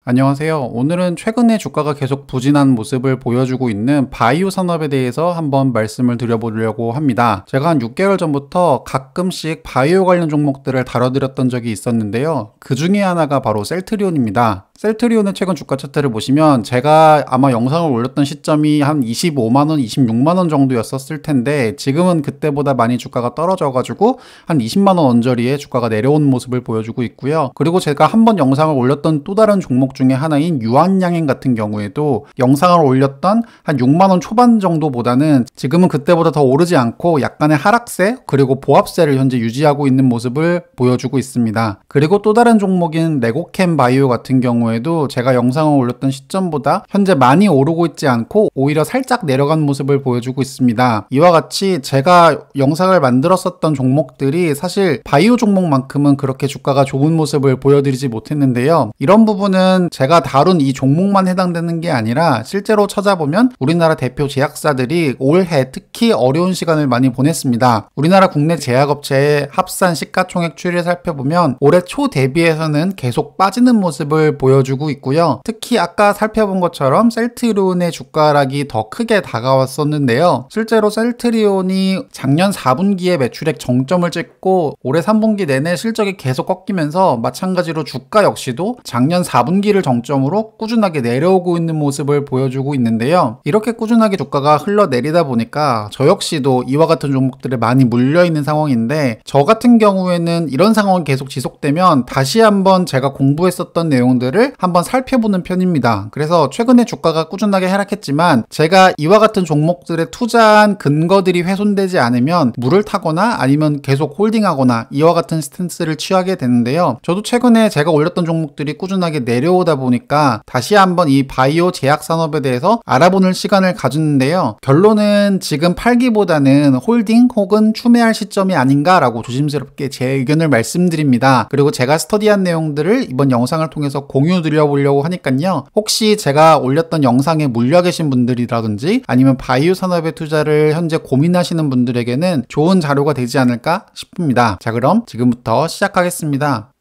안녕하세요. 오늘은 최근에 주가가 계속 부진한 모습을 보여주고 있는 바이오 산업에 대해서 한번 말씀을 드려보려고 합니다. 제가 한 6개월 전부터 가끔씩 바이오 관련 종목들을 다뤄드렸던 적이 있었는데요. 그 중에 하나가 바로 셀트리온입니다. 셀트리온의 최근 주가 차트를 보시면 제가 아마 영상을 올렸던 시점이 한 25만원, 26만원 정도였었을 텐데 지금은 그때보다 많이 주가가 떨어져가지고 한 20만원 언저리에 주가가 내려온 모습을 보여주고 있고요. 그리고 제가 한번 영상을 올렸던 또 다른 종목 중에 하나인 유한양행 같은 경우에도 영상을 올렸던 한 6만원 초반 정도보다는 지금은 그때보다 더 오르지 않고 약간의 하락세 그리고 보합세를 현재 유지하고 있는 모습을 보여주고 있습니다. 그리고 또 다른 종목인 레고캠 바이오 같은 경우에도 제가 영상을 올렸던 시점보다 현재 많이 오르고 있지 않고 오히려 살짝 내려간 모습을 보여주고 있습니다. 이와 같이 제가 영상을 만들었었던 종목들이 사실 바이오 종목만큼은 그렇게 주가가 좋은 모습을 보여드리지 못했는데요. 이런 부분은 제가 다룬 이 종목만 해당되는 게 아니라 실제로 찾아보면 우리나라 대표 제약사들이 올해 특히 어려운 시간을 많이 보냈습니다. 우리나라 국내 제약업체의 합산 시가총액 추이를 살펴보면 올해 초 대비해서는 계속 빠지는 모습을 보여주고 있고요. 특히 아까 살펴본 것처럼 셀트리온의 주가락이 더 크게 다가왔었는데요. 실제로 셀트리온이 작년 4분기에 매출액 정점을 찍고 올해 3분기 내내 실적이 계속 꺾이면서 마찬가지로 주가 역시도 작년 4분기를 정점으로 꾸준하게 내려오고 있는 모습을 보여주고 있는데요. 이렇게 꾸준하게 주가가 흘러내리다 보니까 저 역시도 이와 같은 종목들에 많이 물려있는 상황인데 저 같은 경우에는 이런 상황이 계속 지속되면 다시 한번 제가 공부했었던 내용들을 한번 살펴보는 편입니다. 그래서 최근에 주가가 꾸준하게 하락했지만 제가 이와 같은 종목들에 투자한 근거들이 훼손되지 않으면 물을 타거나 아니면 계속 홀딩하거나 이와 같은 스탠스를 취하게 되는데요. 저도 최근에 제가 올렸던 종목들이 꾸준하게 내려오다 보니까 다시 한번 이 바이오 제약 산업에 대해서 알아보는 시간을 가졌는데요. 결론은 지금 팔기보다는 홀딩 혹은 추매할 시점이 아닌가라고 조심스럽게 제 의견을 말씀드립니다. 그리고 제가 스터디한 내용들을 이번 영상을 통해서 공유 드려보려고 하니까요. 혹시 제가 올렸던 영상에 물려 계신 분들이라든지 아니면 바이오 산업에 투자를 현재 고민하시는 분들에게는 좋은 자료가 되지 않을까 싶습니다. 자, 그럼 지금부터 시작하겠습니다.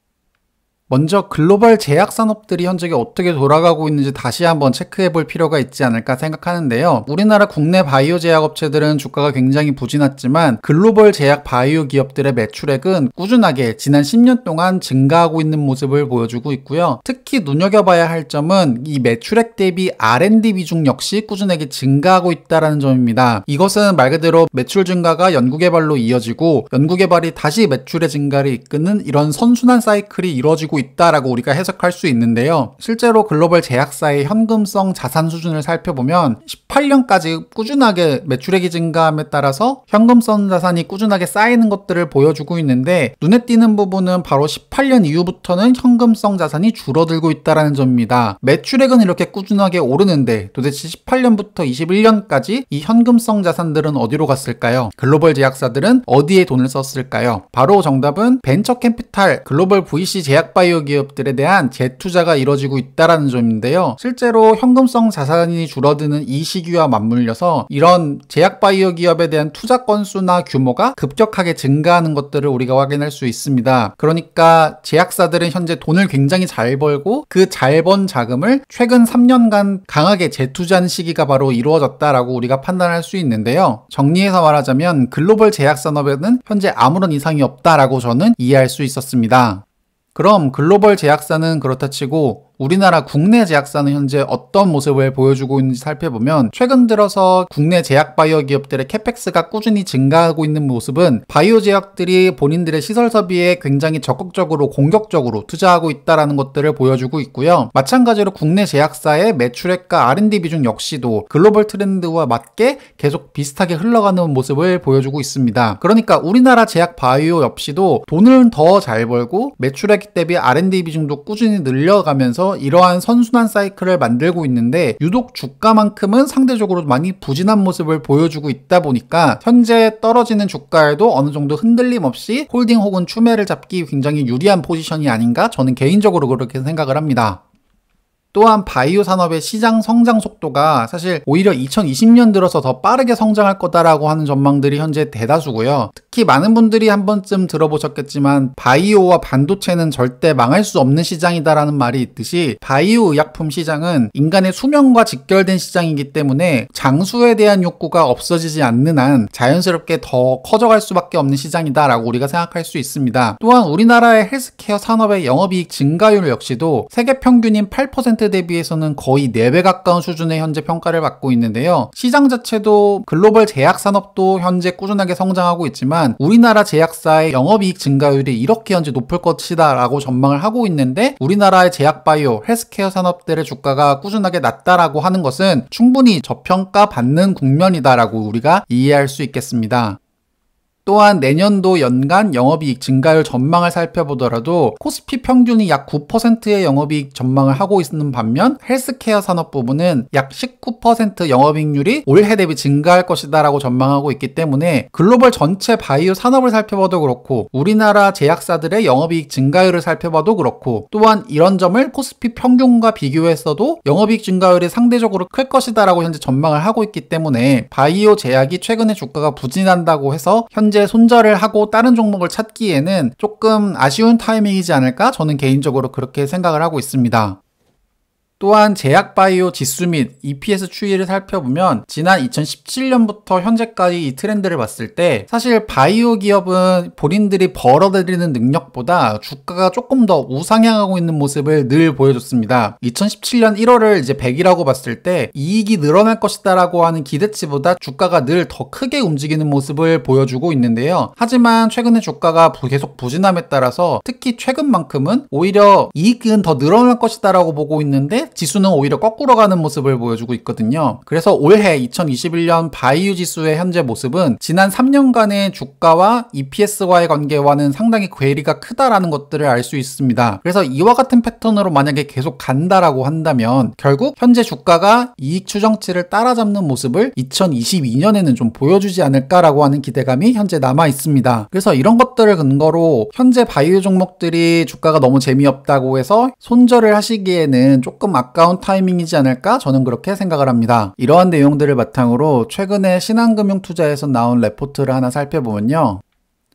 먼저 글로벌 제약 산업들이 현재 어떻게 돌아가고 있는지 다시 한번 체크해 볼 필요가 있지 않을까 생각하는데요. 우리나라 국내 바이오 제약 업체들은 주가가 굉장히 부진했지만 글로벌 제약 바이오 기업들의 매출액은 꾸준하게 지난 10년 동안 증가하고 있는 모습을 보여주고 있고요. 특히 눈여겨봐야 할 점은 이 매출액 대비 R&D 비중 역시 꾸준하게 증가하고 있다는 점입니다. 이것은 말 그대로 매출 증가가 연구개발로 이어지고 연구개발이 다시 매출의 증가를 이끄는 이런 선순환 사이클이 이루어지고 있다라고 우리가 해석할 수 있는데요. 실제로 글로벌 제약사의 현금성 자산 수준을 살펴보면 18년까지 꾸준하게 매출액이 증가함에 따라서 현금성 자산이 꾸준하게 쌓이는 것들을 보여주고 있는데 눈에 띄는 부분은 바로 18년 이후부터는 현금성 자산이 줄어들고 있다는 점입니다. 매출액은 이렇게 꾸준하게 오르는데 도대체 18년부터 21년까지 이 현금성 자산들은 어디로 갔을까요? 글로벌 제약사들은 어디에 돈을 썼을까요? 바로 정답은 벤처 캐피탈, 글로벌 VC 제약 바이오 기업들에 대한 재투자가 이뤄지고 있다는 점인데요. 실제로 현금성 자산이 줄어드는 이 시기와 맞물려서 이런 제약 바이오 기업에 대한 투자 건수나 규모가 급격하게 증가하는 것들을 우리가 확인할 수 있습니다. 그러니까 제약사들은 현재 돈을 굉장히 잘 벌고 그 잘 번 자금을 최근 3년간 강하게 재투자한 시기가 바로 이루어졌다라고 우리가 판단할 수 있는데요. 정리해서 말하자면 글로벌 제약 산업에는 현재 아무런 이상이 없다라고 저는 이해할 수 있었습니다. 그럼 글로벌 제약사는 그렇다 치고 우리나라 국내 제약사는 현재 어떤 모습을 보여주고 있는지 살펴보면 최근 들어서 국내 제약 바이오 기업들의 캐펙스가 꾸준히 증가하고 있는 모습은 바이오 제약들이 본인들의 시설 설비에 굉장히 적극적으로 공격적으로 투자하고 있다는 것들을 보여주고 있고요. 마찬가지로 국내 제약사의 매출액과 R&D 비중 역시도 글로벌 트렌드와 맞게 계속 비슷하게 흘러가는 모습을 보여주고 있습니다. 그러니까 우리나라 제약 바이오 역시도 돈을 더 잘 벌고 매출액 대비 R&D 비중도 꾸준히 늘려가면서 이러한 선순환 사이클을 만들고 있는데 유독 주가만큼은 상대적으로 많이 부진한 모습을 보여주고 있다 보니까 현재 떨어지는 주가에도 어느 정도 흔들림 없이 홀딩 혹은 추매를 잡기 굉장히 유리한 포지션이 아닌가 저는 개인적으로 그렇게 생각을 합니다. 또한 바이오 산업의 시장 성장 속도가 사실 오히려 2020년 들어서 더 빠르게 성장할 거다라고 하는 전망들이 현재 대다수고요. 특히 많은 분들이 한 번쯤 들어보셨겠지만 바이오와 반도체는 절대 망할 수 없는 시장이다라는 말이 있듯이 바이오 의약품 시장은 인간의 수명과 직결된 시장이기 때문에 장수에 대한 욕구가 없어지지 않는 한 자연스럽게 더 커져갈 수밖에 없는 시장이다라고 우리가 생각할 수 있습니다. 또한 우리나라의 헬스케어 산업의 영업이익 증가율 역시도 세계 평균인 8% 대비해서는 거의 4배 가까운 수준의 현재 평가를 받고 있는데요. 시장 자체도 글로벌 제약 산업도 현재 꾸준하게 성장하고 있지만 우리나라 제약사의 영업이익 증가율이 이렇게 현재 높을 것이다 라고 전망을 하고 있는데 우리나라의 제약 바이오, 헬스케어 산업들의 주가가 꾸준하게 낮다라고 하는 것은 충분히 저평가 받는 국면이다라고 우리가 이해할 수 있겠습니다. 또한 내년도 연간 영업이익 증가율 전망을 살펴보더라도 코스피 평균이 약 9%의 영업이익 전망을 하고 있는 반면 헬스케어 산업 부분은 약 19% 영업이익률이 올해 대비 증가할 것이다 라고 전망하고 있기 때문에 글로벌 전체 바이오 산업을 살펴봐도 그렇고 우리나라 제약사들의 영업이익 증가율을 살펴봐도 그렇고 또한 이런 점을 코스피 평균과 비교했어도 영업이익 증가율이 상대적으로 클 것이다 라고 현재 전망을 하고 있기 때문에 바이오 제약이 최근에 주가가 부진한다고 해서 현재 손절을 하고 다른 종목을 찾기에는 조금 아쉬운 타이밍이지 않을까? 저는 개인적으로 그렇게 생각을 하고 있습니다. 또한 제약바이오 지수 및 EPS 추이를 살펴보면 지난 2017년부터 현재까지 이 트렌드를 봤을 때 사실 바이오 기업은 본인들이 벌어들이는 능력보다 주가가 조금 더 우상향하고 있는 모습을 늘 보여줬습니다. 2017년 1월을 이제 100이라고 봤을 때 이익이 늘어날 것이다 라고 하는 기대치보다 주가가 늘 더 크게 움직이는 모습을 보여주고 있는데요. 하지만 최근에 주가가 계속 부진함에 따라서 특히 최근만큼은 오히려 이익은 더 늘어날 것이다 라고 보고 있는데 지수는 오히려 거꾸로 가는 모습을 보여주고 있거든요. 그래서 올해 2021년 바이오 지수의 현재 모습은 지난 3년간의 주가와 EPS와의 관계와는 상당히 괴리가 크다라는 것들을 알 수 있습니다. 그래서 이와 같은 패턴으로 만약에 계속 간다라고 한다면 결국 현재 주가가 이익 추정치를 따라잡는 모습을 2022년에는 좀 보여주지 않을까라고 하는 기대감이 현재 남아 있습니다. 그래서 이런 것들을 근거로 현재 바이오 종목들이 주가가 너무 재미없다고 해서 손절을 하시기에는 조금 아까운 타이밍이지 않을까? 저는 그렇게 생각을 합니다. 이러한 내용들을 바탕으로 최근에 신한금융투자에서 나온 레포트를 하나 살펴보면요.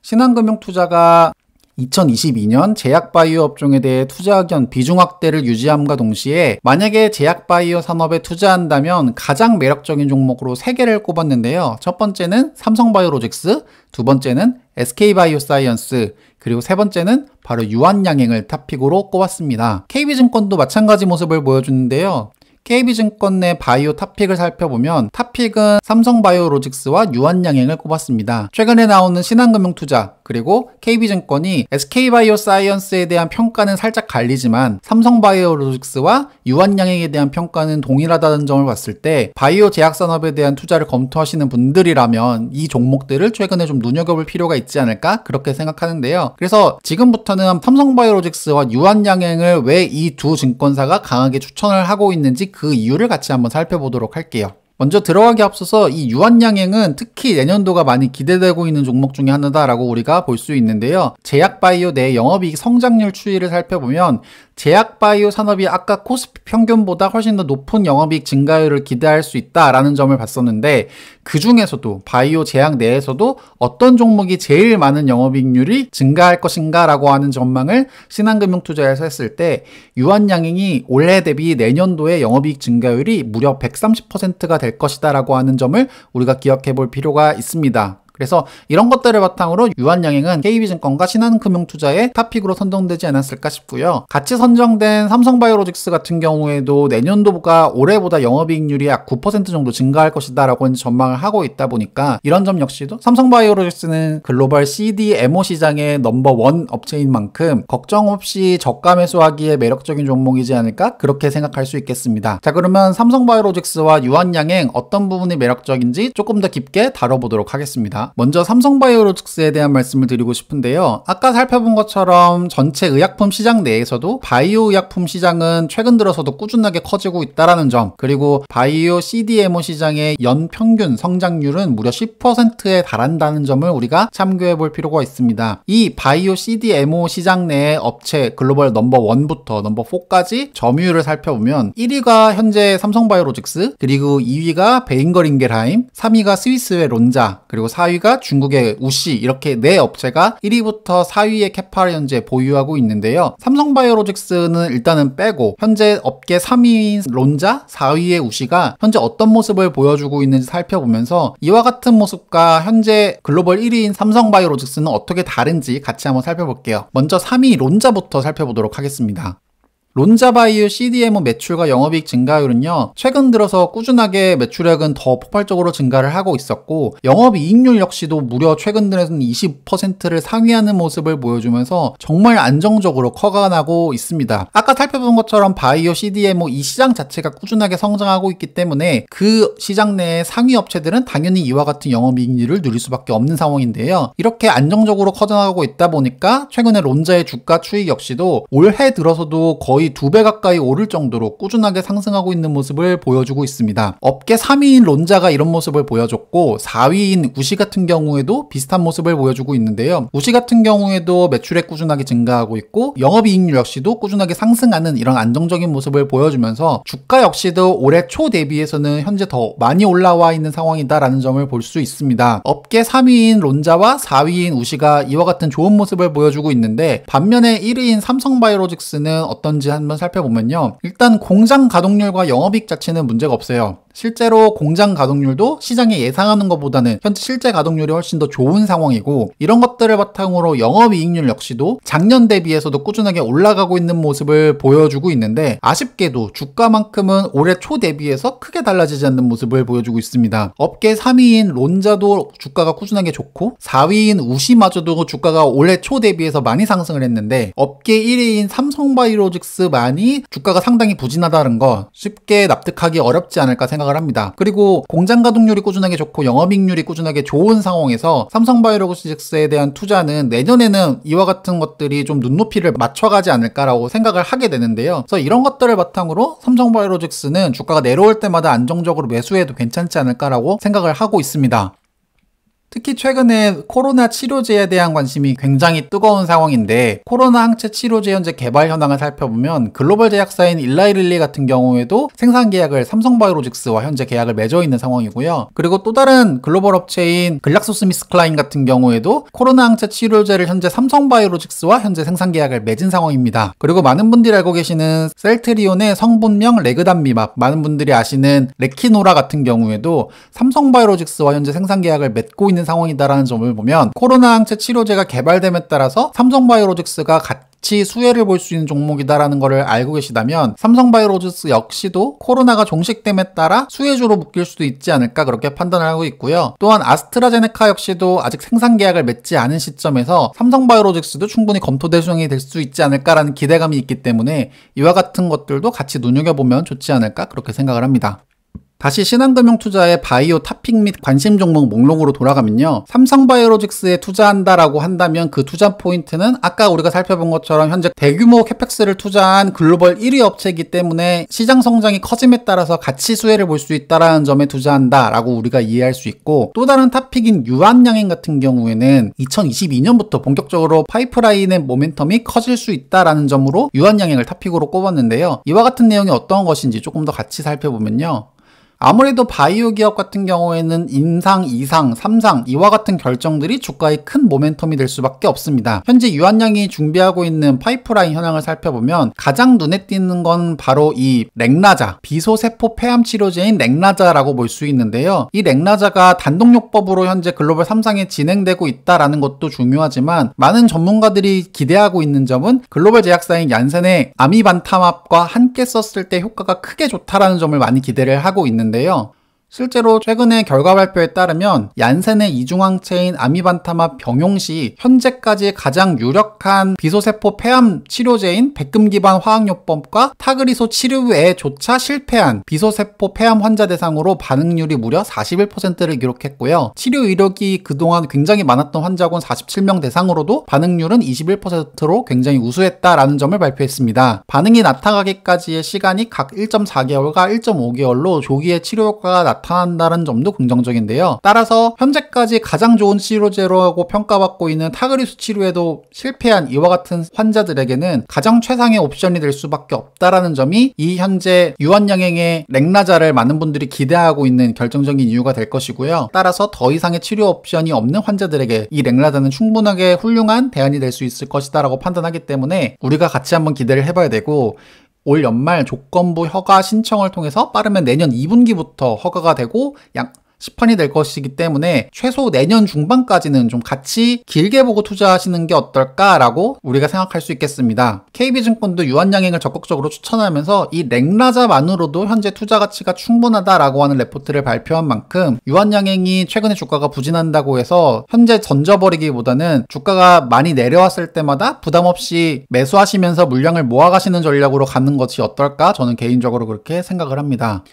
신한금융투자가 2022년 제약바이오 업종에 대해 투자 의견 비중 확대를 유지함과 동시에 만약에 제약바이오 산업에 투자한다면 가장 매력적인 종목으로 3개를 꼽았는데요. 첫 번째는 삼성바이오로직스, 두 번째는 SK바이오사이언스, 그리고 세 번째는 바로 유한양행을 탑픽으로 꼽았습니다. KB증권도 마찬가지 모습을 보여주는데요. KB증권 내 바이오 탑픽을 살펴보면 탑픽은 삼성바이오로직스와 유한양행을 꼽았습니다. 최근에 나오는 신한금융투자 그리고 KB증권이 SK바이오사이언스에 대한 평가는 살짝 갈리지만 삼성바이오로직스와 유한양행에 대한 평가는 동일하다는 점을 봤을 때 바이오 제약산업에 대한 투자를 검토하시는 분들이라면 이 종목들을 최근에 좀 눈여겨볼 필요가 있지 않을까 그렇게 생각하는데요. 그래서 지금부터는 삼성바이오로직스와 유한양행을 왜 이 두 증권사가 강하게 추천을 하고 있는지 그 이유를 같이 한번 살펴보도록 할게요. 먼저 들어가기 앞서서 이 유한양행은 특히 내년도가 많이 기대되고 있는 종목 중에 하나다라고 우리가 볼 수 있는데요. 제약바이오 내 영업이익 성장률 추이를 살펴보면 제약바이오 산업이 아까 코스피 평균보다 훨씬 더 높은 영업이익 증가율을 기대할 수 있다라는 점을 봤었는데 그 중에서도 바이오 제약 내에서도 어떤 종목이 제일 많은 영업이익률이 증가할 것인가 라고 하는 전망을 신한금융투자에서 했을 때 유한양행이 올해 대비 내년도의 영업이익 증가율이 무려 130%가 될 것이다 라고 하는 점을 우리가 기억해 볼 필요가 있습니다. 그래서 이런 것들을 바탕으로 유한양행은 KB증권과 신한금융투자의 탑픽으로 선정되지 않았을까 싶고요. 같이 선정된 삼성바이오로직스 같은 경우에도 내년도가 올해보다 영업이익률이 약 9% 정도 증가할 것이다 라고 전망을 하고 있다 보니까 이런 점 역시도 삼성바이오로직스는 글로벌 CDMO 시장의 넘버1 업체인 만큼 걱정 없이 저가 매수하기에 매력적인 종목이지 않을까 그렇게 생각할 수 있겠습니다. 자, 그러면 삼성바이오로직스와 유한양행 어떤 부분이 매력적인지 조금 더 깊게 다뤄보도록 하겠습니다. 하겠습니다. 먼저 삼성바이오로직스에 대한 말씀을 드리고 싶은데요. 아까 살펴본 것처럼 전체 의약품 시장 내에서도 바이오 의약품 시장은 최근 들어서도 꾸준하게 커지고 있다는 점, 그리고 바이오 CDMO 시장의 연 평균 성장률은 무려 10%에 달한다는 점을 우리가 참고해 볼 필요가 있습니다. 이 바이오 CDMO 시장 내의 업체 글로벌 넘버 1부터 넘버 4까지 점유율을 살펴보면 1위가 현재 삼성바이오로직스, 그리고 2위가 베잉거링겔하임, 3위가 스위스의 론자, 그리고 4위가 중국의 우시, 이렇게 4업체가 1위부터 4위의 캐파를 현재 보유하고 있는데요. 삼성바이오로직스는 일단은 빼고 현재 업계 3위인 론자, 4위의 우시가 현재 어떤 모습을 보여주고 있는지 살펴보면서 이와 같은 모습과 현재 글로벌 1위인 삼성바이오로직스는 어떻게 다른지 같이 한번 살펴볼게요. 먼저 3위 론자부터 살펴보도록 하겠습니다. 론자바이오 CDMO 매출과 영업이익 증가율은요, 최근 들어서 꾸준하게 매출액은 더 폭발적으로 증가를 하고 있었고, 영업이익률 역시도 무려 최근 들어서는 20%를 상회하는 모습을 보여주면서 정말 안정적으로 커가고 있습니다. 아까 살펴본 것처럼 바이오 CDMO 이 시장 자체가 꾸준하게 성장하고 있기 때문에 그 시장 내의 상위 업체들은 당연히 이와 같은 영업이익률을 누릴 수밖에 없는 상황인데요. 이렇게 안정적으로 커져나가고 있다 보니까 최근에 론자의 주가 추이 역시도 올해 들어서도 거의 2배 가까이 오를 정도로 꾸준하게 상승하고 있는 모습을 보여주고 있습니다. 업계 3위인 론자가 이런 모습을 보여줬고, 4위인 우시 같은 경우에도 비슷한 모습을 보여주고 있는데요. 우시 같은 경우에도 매출액 꾸준하게 증가하고 있고 영업이익률 역시도 꾸준하게 상승하는 이런 안정적인 모습을 보여주면서 주가 역시도 올해 초 대비해서는 현재 더 많이 올라와 있는 상황이다라는 점을 볼 수 있습니다. 업계 3위인 론자와 4위인 우시가 이와 같은 좋은 모습을 보여주고 있는데, 반면에 1위인 삼성바이오로직스는 어떤지 한번 살펴보면요. 일단 공장 가동률과 영업이익 자체는 문제가 없어요. 실제로 공장 가동률도 시장에 예상하는 것보다는 현재 실제 가동률이 훨씬 더 좋은 상황이고, 이런 것들을 바탕으로 영업이익률 역시도 작년 대비해서도 꾸준하게 올라가고 있는 모습을 보여주고 있는데, 아쉽게도 주가만큼은 올해 초 대비해서 크게 달라지지 않는 모습을 보여주고 있습니다. 업계 3위인 론자도 주가가 꾸준하게 좋고 4위인 우시마저도 주가가 올해 초 대비해서 많이 상승을 했는데, 업계 1위인 삼성바이오로직스만이 주가가 상당히 부진하다는 거 쉽게 납득하기 어렵지 않을까 생각합니다. 합니다. 그리고 공장 가동률이 꾸준하게 좋고 영업이익률이 꾸준하게 좋은 상황에서 삼성바이오로직스에 대한 투자는 내년에는 이와 같은 것들이 좀 눈높이를 맞춰가지 않을까라고 생각을 하게 되는데요. 그래서 이런 것들을 바탕으로 삼성바이오로직스는 주가가 내려올 때마다 안정적으로 매수해도 괜찮지 않을까라고 생각을 하고 있습니다. 특히 최근에 코로나 치료제에 대한 관심이 굉장히 뜨거운 상황인데, 코로나 항체 치료제 현재 개발 현황을 살펴보면 글로벌 제약사인 일라이릴리 같은 경우에도 생산 계약을 삼성바이오로직스와 현재 계약을 맺어 있는 상황이고요. 그리고 또 다른 글로벌 업체인 글락소스미스클라인 같은 경우에도 코로나 항체 치료제를 현재 삼성바이오로직스와 현재 생산 계약을 맺은 상황입니다. 그리고 많은 분들이 알고 계시는 셀트리온의 성분명 레그단미밥, 많은 분들이 아시는 레키노라 같은 경우에도 삼성바이오로직스와 현재 생산 계약을 맺고 있는 상황이다라는 점을 보면, 코로나 항체 치료제가 개발됨에 따라서 삼성바이오로직스가 같이 수혜를 볼 수 있는 종목이다라는 것을 알고 계시다면, 삼성바이오로직스 역시도 코로나가 종식됨에 따라 수혜주로 묶일 수도 있지 않을까 그렇게 판단을 하고 있고요. 또한 아스트라제네카 역시도 아직 생산 계약을 맺지 않은 시점에서 삼성바이오로직스도 충분히 검토 대상이 될 수 있지 않을까라는 기대감이 있기 때문에 이와 같은 것들도 같이 눈여겨보면 좋지 않을까 그렇게 생각을 합니다. 다시 신한금융투자의 바이오 탑픽 및 관심 종목 목록으로 돌아가면요. 삼성바이오로직스에 투자한다라고 한다면 그 투자 포인트는 아까 우리가 살펴본 것처럼 현재 대규모 캐펙스를 투자한 글로벌 1위 업체이기 때문에 시장 성장이 커짐에 따라서 같이 수혜를 볼 수 있다라는 점에 투자한다라고 우리가 이해할 수 있고, 또 다른 탑픽인 유한양행 같은 경우에는 2022년부터 본격적으로 파이프라인의 모멘텀이 커질 수 있다라는 점으로 유한양행을 탑픽으로 꼽았는데요. 이와 같은 내용이 어떤 것인지 조금 더 같이 살펴보면요. 아무래도 바이오 기업 같은 경우에는 인상, 2상, 3상 이와 같은 결정들이 주가의 큰 모멘텀이 될 수밖에 없습니다. 현재 유한양이 준비하고 있는 파이프라인 현황을 살펴보면 가장 눈에 띄는 건 바로 이 렉나자, 비소세포 폐암 치료제인 렉나자라고 볼 수 있는데요. 이 렉나자가 단독요법으로 현재 글로벌 3상에 진행되고 있다라는 것도 중요하지만, 많은 전문가들이 기대하고 있는 점은 글로벌 제약사인 얀센의 아미반타맙과 함께 썼을 때 효과가 크게 좋다라는 점을 많이 기대를 하고 있는데요. 실제로 최근의 결과 발표에 따르면 얀센의 이중항체인 아미반타맙 병용 시 현재까지 가장 유력한 비소세포 폐암 치료제인 백금 기반 화학요법과 타그리소 치료 외에조차 실패한 비소세포 폐암 환자 대상으로 반응률이 무려 41%를 기록했고요. 치료 이력이 그동안 굉장히 많았던 환자군 47명 대상으로도 반응률은 21%로 굉장히 우수했다라는 점을 발표했습니다. 반응이 나타나기까지의 시간이 각 1.4개월과 1.5개월로 조기에 치료 효과가 나타난다는 점도 긍정적인데요. 따라서 현재까지 가장 좋은 치료제라고 평가받고 있는 타그리수 치료에도 실패한 이와 같은 환자들에게는 가장 최상의 옵션이 될 수밖에 없다라는 점이 이 현재 유한양행의 렉나자를 많은 분들이 기대하고 있는 결정적인 이유가 될 것이고요. 따라서 더 이상의 치료 옵션이 없는 환자들에게 이 렉나자는 충분하게 훌륭한 대안이 될 수 있을 것이다 라고 판단하기 때문에 우리가 같이 한번 기대를 해봐야 되고, 올 연말 조건부 허가 신청을 통해서 빠르면 내년 2분기부터 허가가 되고 시판이 될 것이기 때문에 최소 내년 중반까지는 좀 같이 길게 보고 투자하시는 게 어떨까라고 우리가 생각할 수 있겠습니다. KB증권도 유한양행을 적극적으로 추천하면서 이 렉나자만으로도 현재 투자 가치가 충분하다라고 하는 레포트를 발표한 만큼 유한양행이 최근에 주가가 부진한다고 해서 현재 던져버리기보다는 주가가 많이 내려왔을 때마다 부담 없이 매수하시면서 물량을 모아가시는 전략으로 가는 것이 어떨까, 저는 개인적으로 그렇게 생각을 합니다.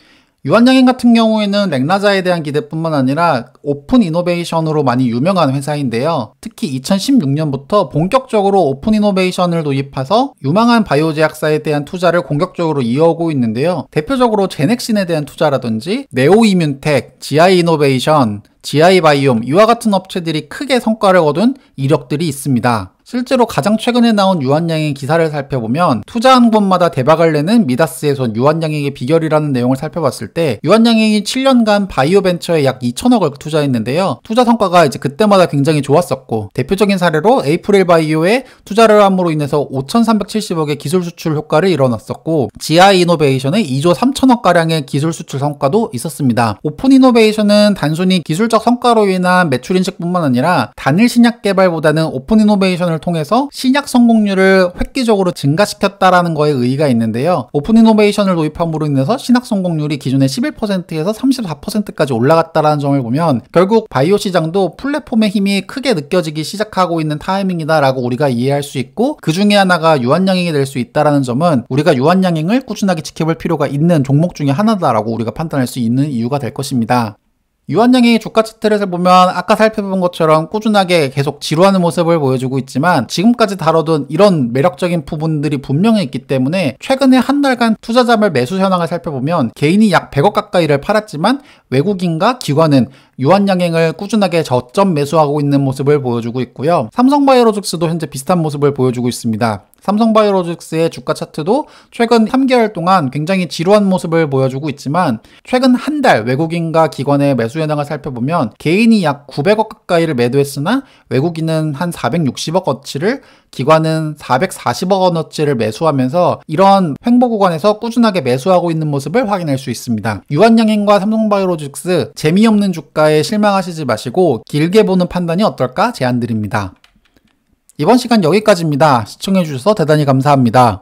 유한양행 같은 경우에는 렉나자에 대한 기대뿐만 아니라 오픈 이노베이션으로 많이 유명한 회사인데요. 특히 2016년부터 본격적으로 오픈 이노베이션을 도입해서 유망한 바이오 제약사에 대한 투자를 공격적으로 이어오고 있는데요. 대표적으로 제넥신에 대한 투자라든지 네오이뮨텍, GI 이노베이션, GI 바이옴 이와 같은 업체들이 크게 성과를 거둔 이력들이 있습니다. 실제로 가장 최근에 나온 유한양행 기사를 살펴보면 투자한 곳마다 대박을 내는 미다스의 손 유한양행의 비결이라는 내용을 살펴봤을 때 유한양행이 7년간 바이오 벤처에 약 2천억을 투자했는데요. 투자 성과가 이제 그때마다 굉장히 좋았었고, 대표적인 사례로 에이프릴 바이오에 투자를 함으로 인해서 5,370억의 기술 수출 효과를 이뤄냈었고, GI 이노베이션의 2조 3천억 가량의 기술 수출 성과도 있었습니다. 오픈 이노베이션은 단순히 기술적 성과로 인한 매출 인식뿐만 아니라 단일 신약 개발보다는 오픈 이노베이션을 통해서 신약 성공률을 획기적으로 증가시켰다라는 거에 의의가 있는데요. 오픈 이노베이션을 도입함으로 인해서 신약 성공률이 기존의 11%에서 34%까지 올라갔다라는 점을 보면 결국 바이오 시장도 플랫폼의 힘이 크게 느껴지기 시작하고 있는 타이밍이다라고 우리가 이해할 수 있고, 그 중에 하나가 유한양행이 될 수 있다라는 점은 우리가 유한양행을 꾸준하게 지켜볼 필요가 있는 종목 중에 하나다라고 우리가 판단할 수 있는 이유가 될 것입니다. 유한양행의 주가 차트를 보면 아까 살펴본 것처럼 꾸준하게 계속 지루하는 모습을 보여주고 있지만 지금까지 다뤄둔 이런 매력적인 부분들이 분명히 있기 때문에 최근에 한 달간 투자자별 매수 현황을 살펴보면 개인이 약 100억 가까이를 팔았지만 외국인과 기관은 유한양행을 꾸준하게 저점 매수하고 있는 모습을 보여주고 있고요. 삼성바이오로직스도 현재 비슷한 모습을 보여주고 있습니다. 삼성바이오로직스의 주가 차트도 최근 3개월 동안 굉장히 지루한 모습을 보여주고 있지만 최근 한 달 외국인과 기관의 매수 현황을 살펴보면 개인이 약 900억 가까이를 매도했으나 외국인은 한 460억 어치를, 기관은 440억 원어치를 매수하면서 이런 횡보 구간에서 꾸준하게 매수하고 있는 모습을 확인할 수 있습니다. 유한양행과 삼성바이오로직스 재미없는 주가에 실망하시지 마시고 길게 보는 판단이 어떨까 제안드립니다. 이번 시간 여기까지입니다. 시청해주셔서 대단히 감사합니다.